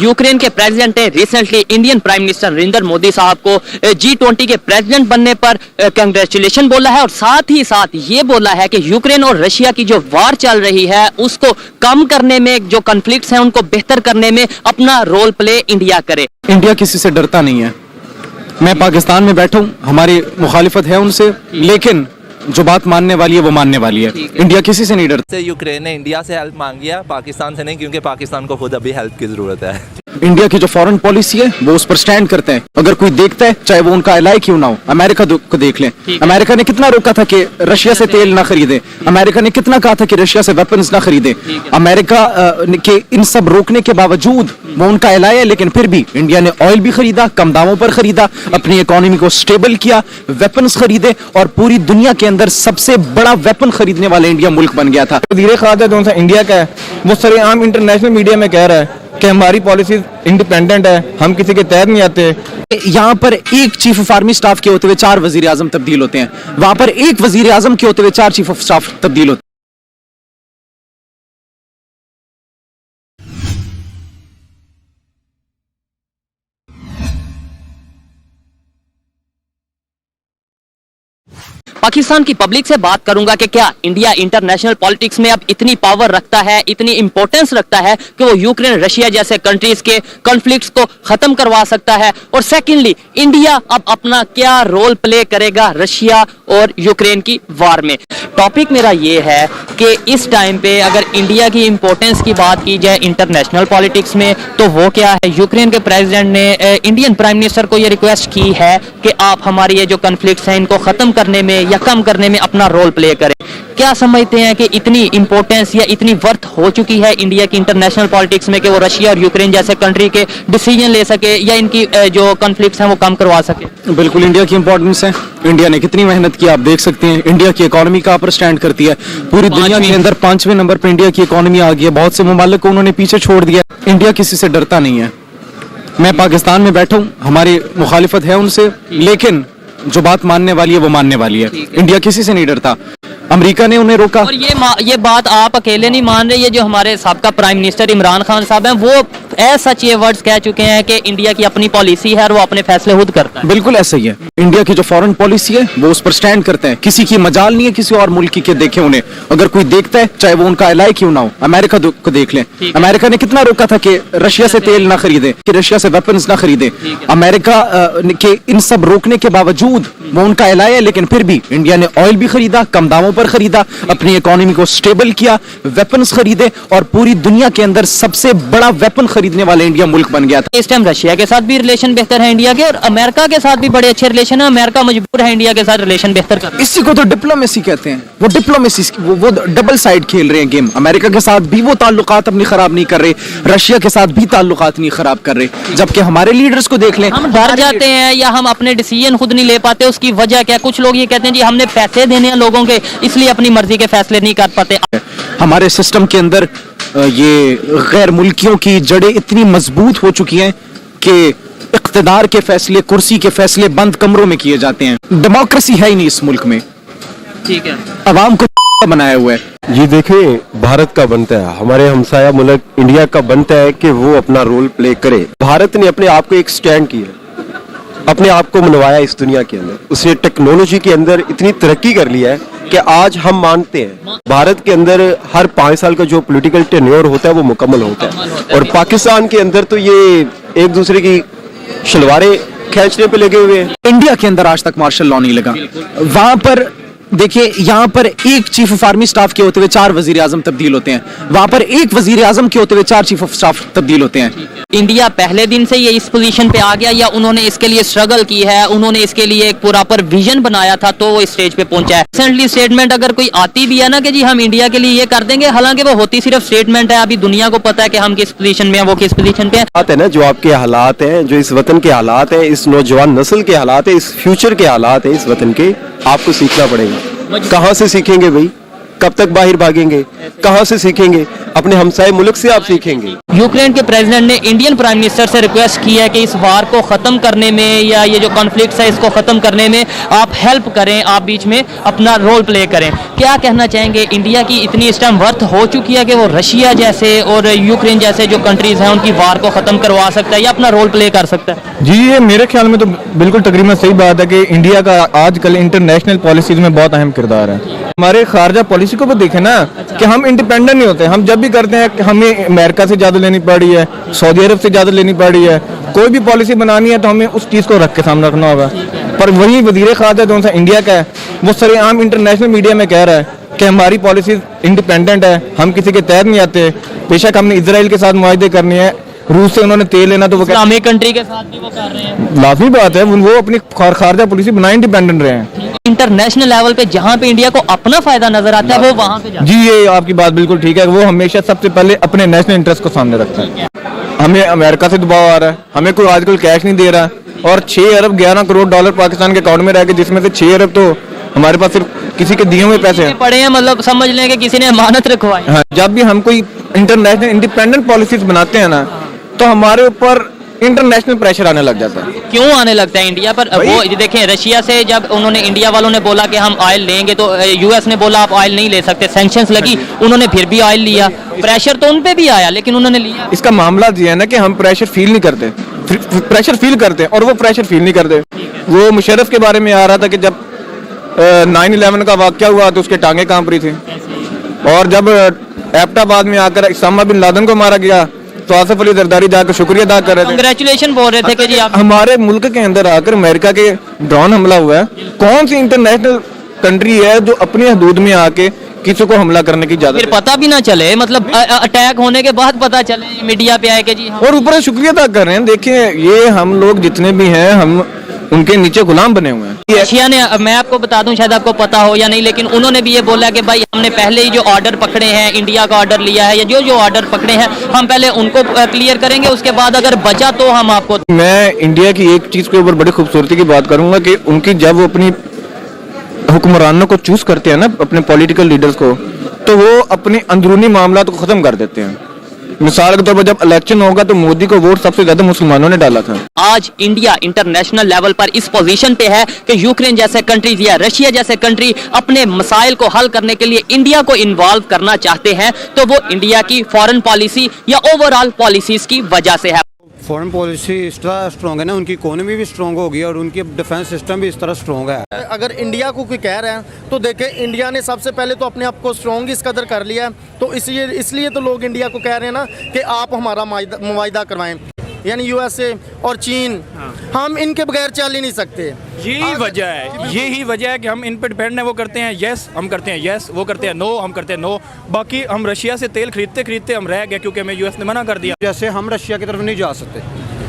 Ukraine के president ने recently Indian prime minister Narendra Modi साहब को G20 के प्रेसिडेंट बनने पर कंग्रेचुलेशन बोला है और साथ ही साथ ये बोला है कि यूक्रेन और रशिया की जो वार चल रही है उसको कम करने में, जो कॉन्फ्लिक्ट्स हैं उनको बेहतर करने में अपना रोल प्ले इंडिया करे। इंडिया किसी से डरता नहीं है। मैं पाकिस्तान में बैठा हूँ, हमारी मुखालिफत है उनसे, लेकिन जो बात मानने वाली है वो मानने वाली है। इंडिया किसी से नहीं डरता। यूक्रेन ने इंडिया से हेल्प मांगी है, पाकिस्तान से नहीं, क्योंकि पाकिस्तान को खुद अभी हेल्प की जरूरत है। इंडिया की जो फॉरेन पॉलिसी है वो उस पर स्टैंड करते हैं। अगर कोई देखता है, चाहे वो उनका एलाई क्यों ना हो, अमेरिका को देख लें। अमेरिका ने कितना रोका था कि रशिया से तेल ना खरीदे, अमेरिका ने कितना कहा था कि रशिया से वेपन्स ना खरीदे। अमेरिका के इन सब रोकने के बावजूद वो उनका एलाई है, लेकिन फिर भी इंडिया ने ऑयल भी खरीदा, कम दामों पर खरीदा, अपनी इकोनॉमी को स्टेबल किया, वेपन्स खरीदे और पूरी दुनिया के अंदर सबसे बड़ा वेपन खरीदने वाला इंडिया मुल्क बन गया था। धीरे खादा जो इंडिया का है वो सरेआम इंटरनेशनल मीडिया में कह रहा है कि हमारी पॉलिसी इंडिपेंडेंट है, हम किसी के तहत नहीं आते। यहाँ पर एक चीफ ऑफ आर्मी स्टाफ के होते हुए 4 वजीर आजम तब्दील होते हैं, वहां पर एक वजीर आजम के होते हुए 4 चीफ ऑफ स्टाफ तब्दील होते हैं। पाकिस्तान की पब्लिक से बात करूंगा कि क्या इंडिया इंटरनेशनल पॉलिटिक्स में अब इतनी पावर रखता है, इतनी इंपॉर्टेंस रखता है कि वो यूक्रेन, रशिया जैसे कंट्रीज के कॉन्फ्लिक्ट्स को खत्म करवा सकता है। और सेकेंडली, इंडिया अब अपना क्या रोल प्ले करेगा रशिया और यूक्रेन की वार में। टॉपिक मेरा ये है कि इस टाइम पे अगर इंडिया की इंपॉर्टेंस की बात की जाए इंटरनेशनल पॉलिटिक्स में तो वो क्या है। यूक्रेन के प्रेसिडेंट ने इंडियन प्राइम मिनिस्टर को ये रिक्वेस्ट की है कि आप हमारी ये जो कॉन्फ्लिक्ट्स हैं इनको खत्म करने में या कम करने में अपना रोल प्ले करें। क्या समझते हैं कि इतनी इंपॉर्टेंस या इतनी वर्थ हो चुकी है इंडिया की इंटरनेशनल पॉलिटिक्स में कि वो रशिया और यूक्रेन जैसे कंट्री के डिसीजन ले सके या इनकी जो कॉन्फ्लिक्ट्स हैं वो कम करवा सके? बिल्कुल इंडिया की इंपॉर्टेंस है। इंडिया ने कितनी मेहनत की आप देख सकते हैं। इंडिया की इकोनॉमी कहाँ पर स्टैंड करती है, पूरी दुनिया के अंदर 5वें नंबर पर इंडिया की इकोनॉमी आ गई है। बहुत से मुमालिक को उन्होंने पीछे छोड़ दिया। इंडिया किसी से डरता नहीं है। मैं पाकिस्तान में बैठा हूँ, हमारी मुखालिफत है उनसे, लेकिन जो बात मानने वाली है वो मानने वाली है। इंडिया किसी से नहीं डरता। अमेरिका ने उन्हें रोका। और ये बात आप अकेले नहीं मान रहे, ये जो हमारे साबका प्राइम मिनिस्टर इमरान खान साहब हैं वो सच ये वर्ड्स कह चुके हैं कि इंडिया की अपनी पॉलिसी है और वो अपने फैसले खुद करता है। बिल्कुल ऐसा ही है। इंडिया की जो फॉरेन पॉलिसी है वो उस पर स्टैंड करते हैं। किसी की मजाल नहीं है किसी और मुल्क के देखे उन्हें। अगर कोई देखता है, चाहे वो उनका एलाई क्यों ना हो, अमेरिका को देख लें। अमेरिका ने कितना रोका था कि रशिया से तेल ना खरीदे, कि रशिया से वेपन्स ना खरीदे। अमेरिका के इन सब रोकने के बावजूद वो उनका एलाई है, लेकिन फिर भी इंडिया ने ऑयल भी खरीदा, कम दामों पर खरीदा, अपनी इकोनॉमी को स्टेबल किया, वेपन्स खरीदे और पूरी दुनिया के अंदर सबसे बड़ा वेपन खरीदने वाला इंडिया मुल्क बन गया था। इस टाइम रशिया के साथ भी रिलेशन बेहतर है इंडिया के और अमेरिका के साथ भी बड़े अच्छे रिलेशन है। अमेरिका मजबूर है इंडिया के साथ रिलेशन बेहतर कर। इसी को तो डिप्लोमेसी कहते हैं। वो डिप्लोमेसी वो डबल साइड खेल रहे हैं गेम। अमेरिका के साथ भी वो ताल्लुकात अपनी खराब नहीं कर रहे, रशिया के साथ भी ताल्लुकात नहीं खराब कर रहे। जबकि हमारे लीडर्स को देख लें, हम डर जाते हैं या हम अपने डिसीजन खुद नहीं ले पाते। उसकी वजह क्या? कुछ लोग ये कहते हैं जी हमने पैसे देने हैं लोगों के, इसलिए अपनी मर्जी के फैसले नहीं कर पाते। हमारे सिस्टम के अंदर ये गैर मुल्कियों की जड़ें इतनी मजबूत हो चुकी हैं कि इख्तिदार के फैसले, कुर्सी के फैसले बंद कमरों में किए जाते हैं। डेमोक्रेसी है ही नहीं इस मुल्क में। ठीक है, अवाम को बनाया हुआ है। ये देखिए, भारत का बनता है, हमारे हमसाया मुल्क इंडिया का बनता है कि वो अपना रोल प्ले करे। भारत ने अपने आप को एक स्टैंड किया, अपने आप को मनवाया इस दुनिया के अंदर। उसने टेक्नोलॉजी के अंदर इतनी तरक्की कर लिया है कि आज हम मानते हैं भारत के अंदर हर 5 साल का जो पॉलिटिकल टेन्योर होता है वो मुकम्मल होता है। और पाकिस्तान के अंदर तो ये एक दूसरे की शलवारें खींचने पे लगे हुए हैं। इंडिया के अंदर आज तक मार्शल लॉ नहीं लगा। वहां पर देखिए, यहाँ पर एक चीफ ऑफ आर्मी स्टाफ के होते हुए 4 वजीर आजम तब्दील होते हैं, वहां पर एक वजीर आजम के होते हुए 4 चीफ ऑफ स्टाफ तब्दील होते हैं। इंडिया पहले दिन से ये इस पोजीशन पे आ गया या उन्होंने इसके लिए स्ट्रगल की है, उन्होंने इसके लिए एक प्रॉपर विजन बनाया था तो वो इस स्टेज पे पहुंचा है। रिसेंटली स्टेटमेंट अगर कोई आती भी है ना कि जी हम इंडिया के लिए ये कर देंगे, हालांकि वो होती सिर्फ स्टेटमेंट है। अभी दुनिया को पता है कि हम किस पोजीशन में हैं, वो किस पोजीशन पे है ना। जो आपके हालात हैं, जो इस वतन के हालात हैं, इस नौजवान नस्ल के हालात हैं, इस फ्यूचर के हालात हैं इस वतन के, आपको सीखना पड़ेगा। कहां से सीखेंगे भाई? कब तक बाहर भागेंगे? कहाँ से सीखेंगे? अपने हमसाए मुल्क से आप सीखेंगे। यूक्रेन के प्रेसिडेंट ने इंडियन प्राइम मिनिस्टर से रिक्वेस्ट की है कि इस वार को ख़त्म करने में या ये जो कॉन्फ्लिक्ट है इसको ख़त्म करने में आप हेल्प करें, आप बीच में अपना रोल प्ले करें। क्या कहना चाहेंगे, इंडिया की इतनी इस टाइम वर्थ हो चुकी है कि वो रशिया जैसे और यूक्रेन जैसे जो कंट्रीज हैं उनकी वार को ख़त्म करवा सकता है या अपना रोल प्ले कर सकता है? जी, ये मेरे ख्याल में तो बिल्कुल तकरीबन सही बात है कि इंडिया का आजकल इंटरनेशनल पॉलिसीज में बहुत अहम किरदार है। हमारे खारजा पॉलिसी को भी देखें ना कि हम इंडिपेंडेंट नहीं होते। हम जब भी करते हैं कि हमें अमेरिका से ज़्यादा लेनी पड़ रही है, सऊदी अरब से ज़्यादा लेनी पड़ रही है, कोई भी पॉलिसी बनानी है तो हमें उस चीज़ को रख के सामने रखना होगा। पर वही वजीर खारजा जो सा इंडिया का है वो सरेआम इंटरनेशनल मीडिया में कह रहा है कि हमारी पॉलिसी इंडिपेंडेंट है, हम किसी के तहत नहीं आते। बेशक हमने इसराइल के साथ मुआहदे करने हैं, रूस से उन्होंने तेल लेना तो वो इस्लामिक कंट्री के साथ भी वो कर रहे हैं। लाजमी बात है, वो अपनी खारजा पॉलिसी बनाए इंडिपेंडेंट रहे हैं। इंटरनेशनल लेवल पे जहाँ पे इंडिया को अपना फायदा नजर आता है वो वहाँ पे जाता है। जी, ये आपकी बात बिल्कुल ठीक है। वो हमेशा सबसे पहले अपने नेशनल इंटरेस्ट को सामने रखता है। हमें अमेरिका से दबाव आ रहा है, हमें कोई आजकल कैश नहीं दे रहा, और 6 अरब 11 करोड़ डॉलर पाकिस्तान के अकाउंट में रह गए, जिसमें से 6 अरब तो हमारे पास सिर्फ किसी के दिए हुए पैसे हैं, पड़े हैं, मतलब समझ लें कि किसी ने अमानत रखवाई। हाँ, जब भी हम कोई इंटरनेशनल इंडिपेंडेंट पॉलिसीज बनाते हैं ना तो हमारे ऊपर इंटरनेशनल प्रेशर आने लग जाता है। क्यों आने लगता है इंडिया पर? वो देखें, रशिया से जब उन्होंने इंडिया वालों ने बोला कि हम ऑयल लेंगे तो यूएस ने बोला आप ऑयल नहीं ले सकते, सैंक्शंस लगी, उन्होंने फिर भी ऑयल लिया। प्रेशर तो उन पे भी आया लेकिन उन्होंने लिया। इसका मामला ये है ना कि हम प्रेशर फील नहीं करते, प्रेशर फील करते हैं और वो प्रेशर फील नहीं करते। वो मुशर्रफ के बारे में आ रहा था कि जब 9/11 का वाक़या हुआ तो उसके टांगे कांप रही थी, और जब एबटाबाद में आकर उसामा बिन लादेन को मारा गया तो आसिफ अली जरदारी जाकर शुक्रिया अदा कर रहे थे, कांग्रेचुलेशन बोल रहे थे कि जी आप। हमारे मुल्क के अंदर आकर अमेरिका के ड्रोन हमला हुआ है। कौन सी इंटरनेशनल कंट्री है जो अपनी हदूद में आके किसी को हमला करने की इजाजत फिर पता भी ना चले, मतलब अटैक होने के बाद पता चले मीडिया पे आए कि जी और ऊपर से शुक्रिया अदा कर रहे हैं। देखिए, ये हम लोग जितने भी हैं हम उनके नीचे गुलाम बने हुए हैं। रशिया ने, मैं आपको बता दूं, शायद आपको पता हो या नहीं, लेकिन उन्होंने भी ये बोला कि भाई हमने पहले ही जो ऑर्डर पकड़े हैं, इंडिया का ऑर्डर लिया है या जो जो ऑर्डर पकड़े हैं हम पहले उनको क्लियर करेंगे, उसके बाद अगर बचा तो हम आपको। मैं इंडिया की एक चीज के ऊपर बड़ी खूबसूरती की बात करूंगा कि उनकी जब वो अपनी हुक्मरानों को चूज करते हैं ना, अपने पॉलिटिकल लीडर्स को, तो वो अपने अंदरूनी मामला को खत्म कर देते हैं। मिसाल के तौर पर जब इलेक्शन होगा तो मोदी को वोट सबसे ज्यादा मुसलमानों ने डाला था। आज इंडिया इंटरनेशनल लेवल पर इस पोजीशन पे है कि यूक्रेन जैसे कंट्रीज या रशिया जैसे कंट्री अपने मसाइल को हल करने के लिए इंडिया को इन्वॉल्व करना चाहते हैं, तो वो इंडिया की फॉरेन पॉलिसी या ओवरऑल पॉलिसीज की वजह से है। फॉरेन पॉलिसी इस तरह स्ट्रॉन्ग है ना, उनकी इकोनॉमी भी स्ट्रॉन्ग होगी और उनकी डिफेंस सिस्टम भी इस तरह स्ट्रॉन्ग है। अगर इंडिया को कोई कह रहे हैं तो देखें, इंडिया ने सबसे पहले तो अपने आप को स्ट्रॉन्ग इस कदर कर लिया है, तो इसलिए तो लोग इंडिया को कह रहे हैं ना कि आप हमारा मुआहिदा करवाएं, यानी यूएसए और चीन। हम इनके बगैर चल ही नहीं सकते। यही वजह है कि हम इन पे डिपेंड है। वो करते हैं यस, हम करते हैं यस, वो करते हैं नो, हम करते हैं नो। बाकी हम रशिया से तेल खरीदते हम रह गए क्योंकि हमें यूएस ने मना कर दिया। जैसे हम रशिया की तरफ नहीं जा सकते,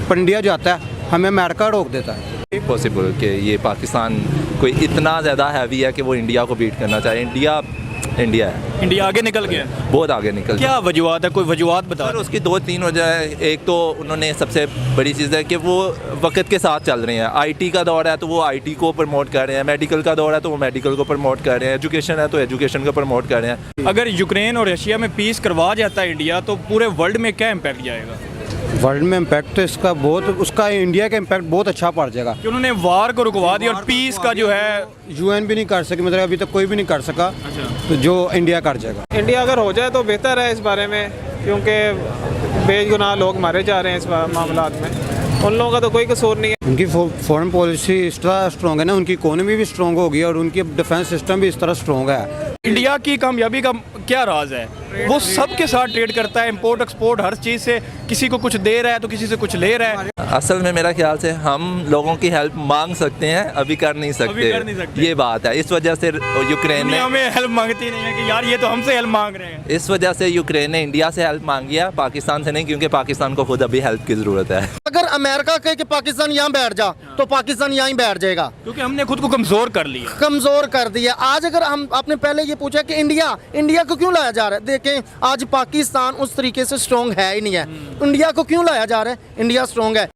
पर इंडिया जाता है, हमें अमेरिका रोक देता है। पॉसिबल कि ये पाकिस्तान कोई इतना ज़्यादा हैवी है कि वो इंडिया को बीट करना चाहे। इंडिया है, इंडिया आगे निकल गया, बहुत आगे निकल गया। क्या वजूहत है? कोई वजूहत बता। सर, उसकी 2-3 वजह है। एक तो उन्होंने सबसे बड़ी चीज़ है कि वो वक्त के साथ चल रहे हैं। आईटी का दौर है तो वो आईटी को प्रमोट कर रहे हैं, मेडिकल का दौर है तो वो मेडिकल को प्रमोट कर रहे हैं, एजुकेशन है तो एजुकेशन को प्रमोट कर रहे हैं। अगर यूक्रेन और रशिया में पीस करवा जाता है इंडिया, तो पूरे वर्ल्ड में क्या इम्पैक्ट जाएगा? वर्ल्ड में इम्पैक्ट इसका बहुत, उसका इंडिया का इम्पैक्ट बहुत अच्छा पड़ जाएगा कि उन्होंने वार को रुकवा दिया और पीस का जो है यूएन भी नहीं कर सके, मतलब अभी तक कोई भी नहीं कर सका। तो जो इंडिया कर जाएगा, इंडिया अगर हो जाए तो बेहतर है इस बारे में, क्योंकि बेगुनाह लोग मारे जा रहे हैं इस मामला में। उन लोगों का तो कोई कसूर नहीं है। उनकी फॉरेन पॉलिसी इस तरह स्ट्रॉन्ग है ना, उनकी इकोनॉमी भी स्ट्रॉन्ग होगी और उनकी डिफेंस सिस्टम भी इस तरह स्ट्रॉन्ग है। इंडिया की कामयाबी का क्या राज है? वो सबके साथ ट्रेड करता है, इंपोर्ट एक्सपोर्ट हर चीज़ से, किसी को कुछ दे रहा है तो किसी से कुछ ले रहा है। असल में मेरा ख्याल से हम लोगों की हेल्प मांग सकते हैं, अभी कर नहीं सकते। ये बात है, इस वजह से यूक्रेन ने हमें हेल्प मांगती नहीं है कि यार ये तो हमसे हेल्प मांग रहे हैं। इस वजह से यूक्रेन ने इंडिया से हेल्प मांगी है, पाकिस्तान से नहीं, क्योंकि पाकिस्तान को खुद अभी हेल्प की ज़रूरत है। अगर अमेरिका कहे कि पाकिस्तान यहाँ बैठ जा तो पाकिस्तान यहाँ बैठ जाएगा, क्योंकि हमने खुद को कमज़ोर कर लिया, कमज़ोर कर दिया। आज अगर हम, आपने पहले ये पूछा कि इंडिया को क्यों लाया जा रहा है, देखें आज पाकिस्तान उस तरीके से स्ट्रॉन्ग है ही नहीं है। इंडिया को क्यों लाया जा रहा है? इंडिया स्ट्रॉन्ग है।